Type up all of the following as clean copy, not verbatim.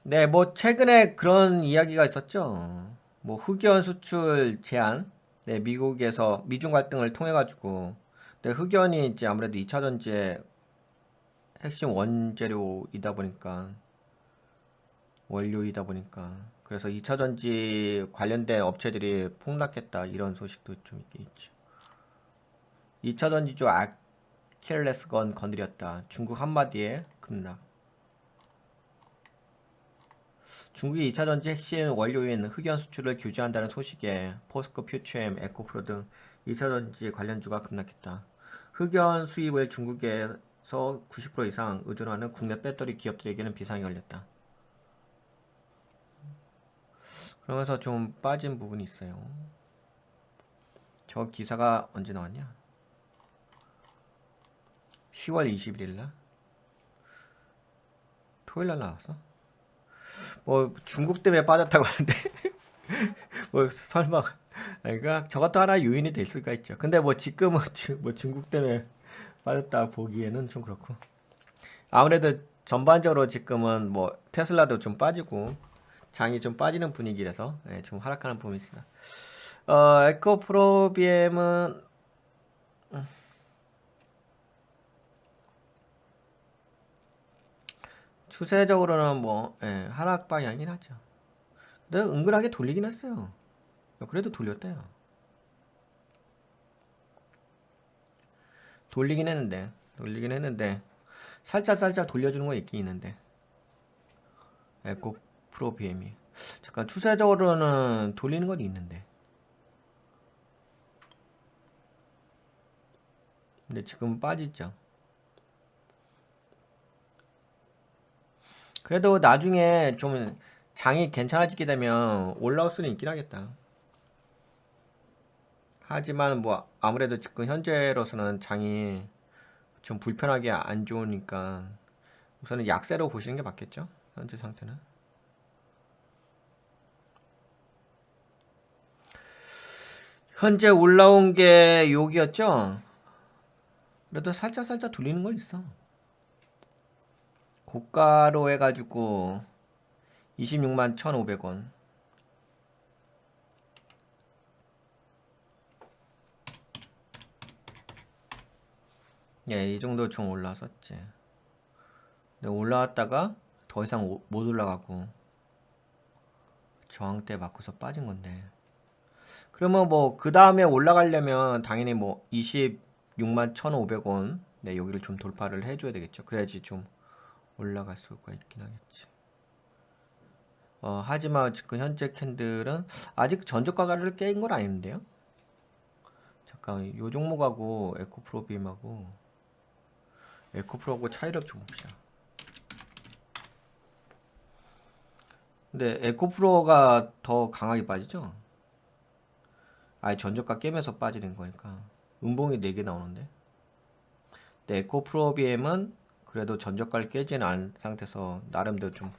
네, 뭐 최근에 그런 이야기가 있었죠. 뭐 흑연 수출 제한, 네, 미국에서 미중 갈등을 통해 가지고, 네, 흑연이 이제 아무래도 2차 전지의 핵심 원재료이다 보니까 원료이다 보니까 그래서 2차 전지 관련된 업체들이 폭락했다 이런 소식도 좀 있죠. 2차 전지주 아킬레스건 건드렸다. 중국 한마디에 급락. 중국이 2차 전지 핵심 원료인 흑연 수출을 규제한다는 소식에 포스코 퓨처엠, 에코프로 등 2차 전지 관련주가 급락했다. 흑연 수입을 중국에서 90% 이상 의존하는 국내 배터리 기업들에게는 비상이 걸렸다. 그러면서 좀 빠진 부분이 있어요. 저 기사가 언제 나왔냐? 10월 21일 날? 토요일 날 나왔어? 뭐 중국 때문에 빠졌다고 하는데 뭐 설마 그러니까 저것도 하나 요인이 될 수가 있죠. 근데 뭐 지금은 뭐 중국 때문에 빠졌다 보기에는 좀 그렇고 아무래도 전반적으로 지금은 뭐 테슬라도 좀 빠지고 장이 좀 빠지는 분위기라서 예, 좀 하락하는 부분이 있습니다. 에코프로비엠은 추세적으로는 뭐 예, 하락 방향이긴 하죠. 근데 은근하게 돌리긴 했어요. 그래도 돌렸대요. 돌리긴 했는데 살짝 돌려주는 거 있긴 있는데 에코 프로 BM이 잠깐 추세적으로는 돌리는 건 있는데 근데 지금 빠지죠. 그래도 나중에 좀 장이 괜찮아지게 되면 올라올 수는 있긴 하겠다. 하지만 뭐 아무래도 지금 현재로서는 장이 좀 불편하게 안 좋으니까 우선은 약세로 보시는 게 맞겠죠? 현재 상태는. 현재 올라온 게 여기였죠? 그래도 살짝 돌리는 건 있어. 고가로 해가지고 26만 1,500원. 예, 이 정도 좀 올라섰지. 근데 올라왔다가 더 이상 못 올라가고 저항대 맞고서 빠진 건데. 그러면 뭐 그 다음에 올라가려면 당연히 뭐 26만 1,500원 네, 여기를 좀 돌파를 해줘야 되겠죠. 그래야지 좀 올라갈 수가 있긴 하겠지. 하지만 지금 현재 캔들은 아직 전저가를 깨인 건 아닌데요. 잠깐 요 종목하고 에코프로하고 차이를 좀 봅시다. 근데 에코프로가 더 강하게 빠지죠? 아예 전저가 깨면서 빠지는 거니까 음봉이 4개 나오는데 근데 에코프로비엠은 그래도 전저가를 깨지는 않은 상태에서 나름대로 좀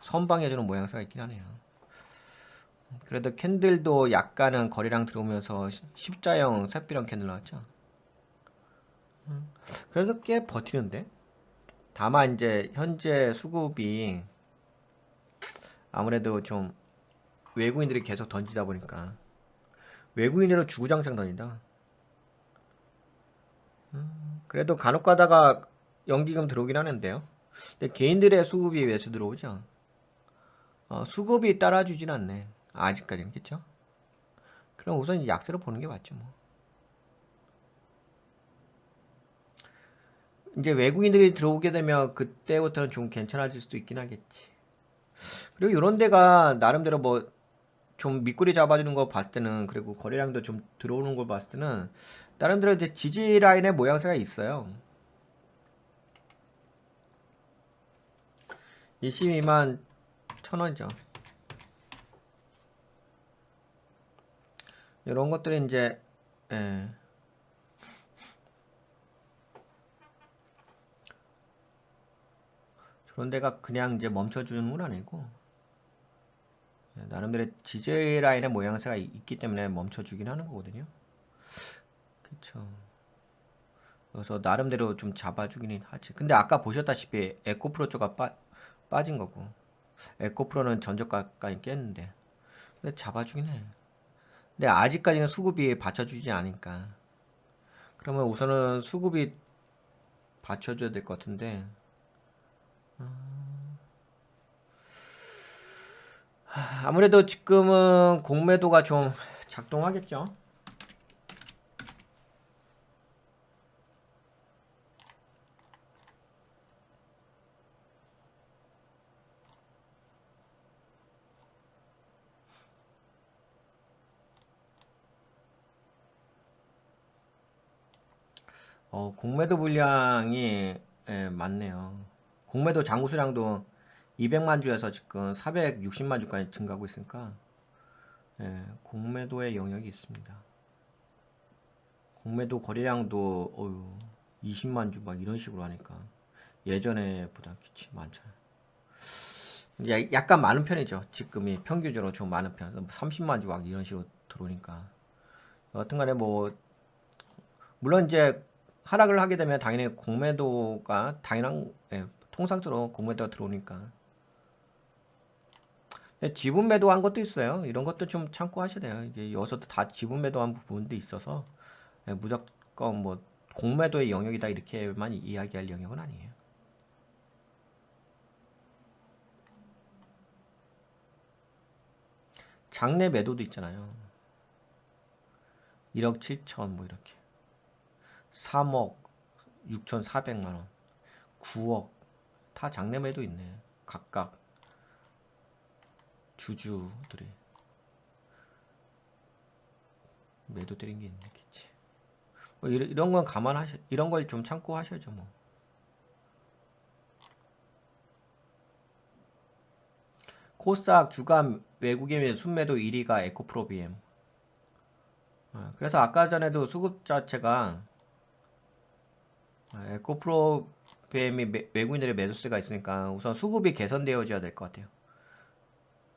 선방해주는 모양새가 있긴 하네요. 그래도 캔들도 약간은 거리랑 들어오면서 십자형 샛비령 캔들 나왔죠. 그래서 꽤 버티는데 다만 이제 현재 수급이 아무래도 좀 외국인들이 계속 던지다 보니까 외국인으로 주구장창 던진다. 그래도 간혹 가다가 연기금 들어오긴 하는데요. 근데 개인들의 수급이 왜서 들어오죠? 수급이 따라주진 않네. 아직까지는 그쵸? 그럼 우선 약세로 보는 게 맞죠 뭐. 이제 외국인들이 들어오게 되면 그때부터는 좀 괜찮아질 수도 있긴 하겠지. 그리고 이런 데가 나름대로 뭐 좀 밑꼬리 잡아주는 거 봤을 때는 그리고 거래량도 좀 들어오는 걸 봤을 때는 나름대로 이제 지지 라인의 모양새가 있어요. 22만 1,000원이죠. 이런 것들이 이제 예, 그런 데가 그냥 이제 멈춰주는 건 아니고 예, 나름대로 지지 라인의 모양새가 있기 때문에 멈춰주긴 하는 거거든요. 그쵸. 그래서 나름대로 좀 잡아주긴 하지. 근데 아까 보셨다시피 에코프로 쪽가 빠진 거고. 에코프로는 전저가까지 깼는데 근데 잡아주긴 해. 근데 아직까지는 수급이 받쳐주지 않으니까 그러면 우선은 수급이 받쳐줘야 될 것 같은데 아무래도 지금은 공매도가 좀 작동하겠죠. 공매도 물량이 많네요. 공매도 잔고 수량도 200만 주에서 지금 460만 주까지 증가하고 있으니까 공매도의 영역이 있습니다. 공매도 거래량도 20만 주 막 이런 식으로 하니까 예전에 보다 그치 많잖아요. 약간 많은 편이죠. 지금이 평균적으로 좀 많은 편. 30만 주 막 이런 식으로 들어오니까 여하튼간에 뭐 물론 이제 하락을 하게 되면 당연히 공매도가 당연한 통상적으로 공매도가 들어오니까 지분 매도한 것도 있어요. 이런 것도 좀 참고하셔야 돼요. 이게 여기서도 다 지분 매도한 부분도 있어서 무조건 뭐 공매도의 영역이다 이렇게만 이야기할 영역은 아니에요. 장내 매도도 있잖아요. 1억 7천 뭐 이렇게 3억 6,400만 원 9억 다 장내 매도 있네. 각각 주주들이 매도 때린 게 있겠지. 뭐 이런 건 감안하셔. 이런 걸 좀 참고하셔야죠 뭐. 코스닥 주간 외국인 순매도 1위가 에코프로비엠. 그래서 아까 전에도 수급 자체가 에코프로비엠이 외국인들의 매도세가 있으니까 우선 수급이 개선되어져야 될 것 같아요.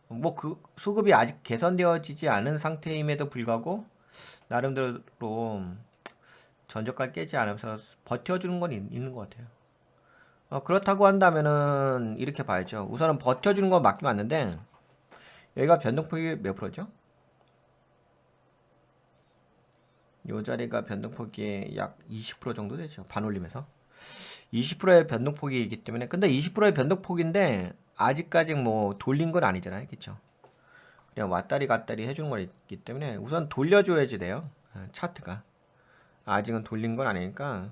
뭐 그 수급이 아직 개선되어지지 않은 상태임에도 불구하고 나름대로 전저가 깨지 않으면서 버텨주는 건 있는 것 같아요. 그렇다고 한다면은 이렇게 봐야죠. 우선은 버텨주는 건 맞긴 맞는데 여기가 변동폭이 몇 프로죠? 이 자리가 변동폭이 약 20% 정도 되죠. 반올림에서 20%의 변동폭이기 때문에 근데 20%의 변동폭인데 아직까지 뭐 돌린 건 아니잖아요. 그렇죠? 그냥 왔다리 갔다리 해주는 거기 때문에 우선 돌려줘야지 돼요. 차트가 아직은 돌린 건 아니니까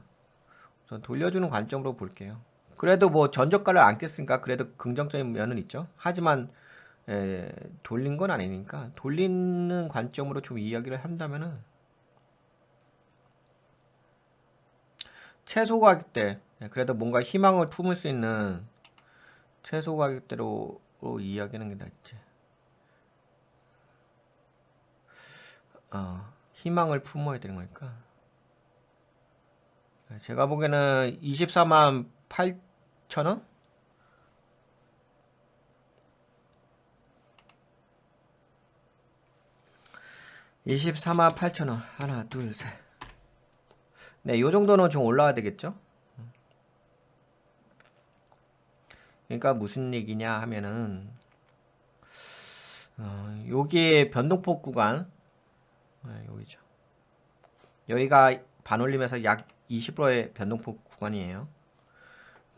우선 돌려주는 관점으로 볼게요. 그래도 뭐 전저가를 안 깼으니까 그래도 긍정적인 면은 있죠. 하지만 돌린 건 아니니까 돌리는 관점으로 좀 이야기를 한다면은 최소 가격대 그래도 뭔가 희망을 품을 수 있는 최소 가격대로 이야기하는 게 낫지. 희망을 품어야 되는 거니까. 제가 보기에는 24만 8천 원? 24만 8천 원. 하나, 둘, 셋. 네, 요 정도는 좀 올라와야 되겠죠? 그러니까 무슨 얘기냐 하면은 여기에 변동폭 구간 여기죠. 여기가 반올림에서 약 20%의 변동폭 구간이에요.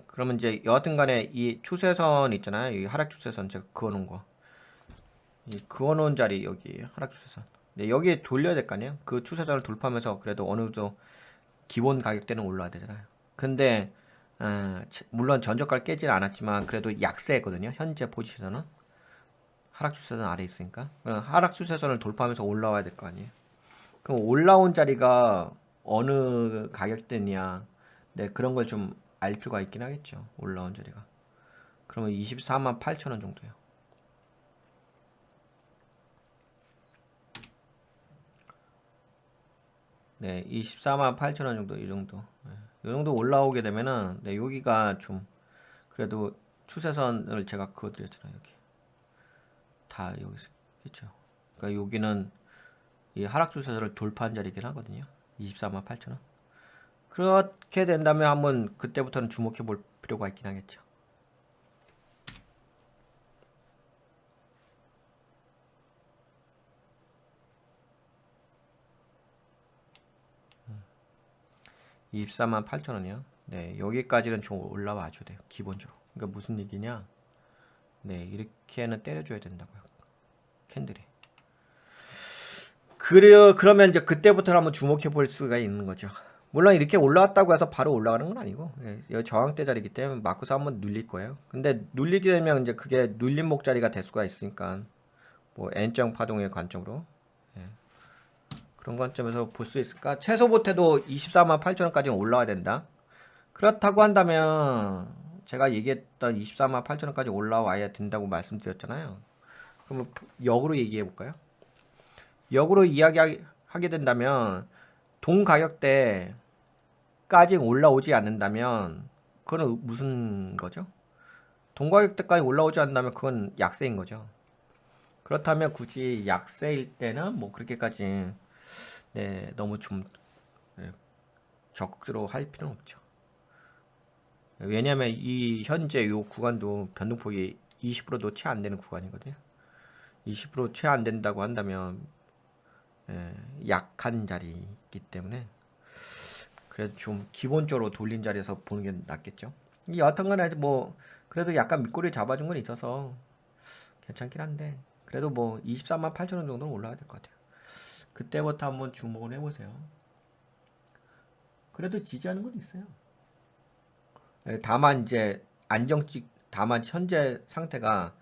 그러면 이제 여하튼 간에 이 추세선 있잖아요. 이 하락 추세선 제가 그어놓은 거. 이 그어놓은 자리 여기 하락 추세선. 네, 여기에 돌려야 될 거 아니에요? 그 추세선을 돌파하면서 그래도 어느 정도 기본 가격대는 올라와야 되잖아요. 근데 물론 전저가를 깨지는 않았지만 그래도 약세거든요. 현재 포지션은 하락 추세선 아래 있으니까 하락 추세선을 돌파하면서 올라와야 될 거 아니에요. 그럼 올라온 자리가 어느 가격대냐, 네 그런 걸 좀 알 필요가 있긴 하겠죠. 올라온 자리가. 그러면 24만 8천 원 정도요. 네, 24만 8천 원 정도 이 정도. 이 정도 올라오게 되면은 네, 여기가 좀 그래도 추세선을 제가 그어드렸잖아요. 여기 다 여기 있죠. 그러니까 여기는 이 하락 추세선을 돌파한 자리긴 하거든요. 24만 8천 원. 그렇게 된다면 한번 그때부터는 주목해 볼 필요가 있긴 하겠죠. 24만 8천 원이요. 네, 여기까지는 좀 올라와 줘 돼요. 기본적으로. 그러니까 무슨 얘기냐? 네, 이렇게는 때려줘야 된다고요. 캔들이. 그러면 이제 그때부터 한번 주목해 볼 수가 있는 거죠. 물론 이렇게 올라왔다고 해서 바로 올라가는 건 아니고, 예, 여기 저항대 자리이기 때문에 맞고서 한번 눌릴 거예요. 근데 눌리게 되면 이제 그게 눌림 목자리가 될 수가 있으니까, 뭐 N정 파동의 관점으로, 예, 그런 관점에서 볼 수 있을까? 최소 보태도 24만 8천 원까지는 올라와야 된다. 그렇다고 한다면 제가 얘기했던 24만 8천 원까지 올라와야 된다고 말씀드렸잖아요. 그러면 역으로 얘기해 볼까요? 역으로 이야기하게 된다면 동 가격대까지 올라오지 않는다면 그건 무슨 거죠? 동 가격대까지 올라오지 않는다면 그건 약세인 거죠. 그렇다면 굳이 약세일 때는 뭐 그렇게까지 네, 너무 좀 네, 적극적으로 할 필요는 없죠. 왜냐하면 이 현재 이 구간도 변동폭이 20%도 채 안 되는 구간이거든요. 20%채 안 된다고 한다면 약한 자리이기 때문에 그래도 좀 기본적으로 돌린 자리에서 보는 게 낫겠죠. 여하튼간에 뭐 그래도 약간 밑꼬리 잡아준 건 있어서 괜찮긴 한데 그래도 뭐 24만 8천 원 정도는 올라야 될 것 같아요. 그때부터 한번 주목을 해보세요. 그래도 지지하는 건 있어요. 다만 이제 다만 현재 상태가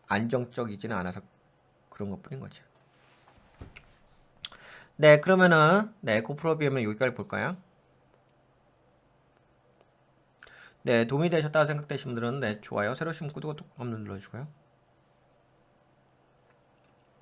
안정적이지는 않아서 그런 것 뿐인 거죠. 네, 그러면은 네, 에코프로비엠은 여기까지 볼까요? 네, 도움이 되셨다고 생각되신 분들은 네, 좋아요, 새로 오신 구독 한번 눌러주고요.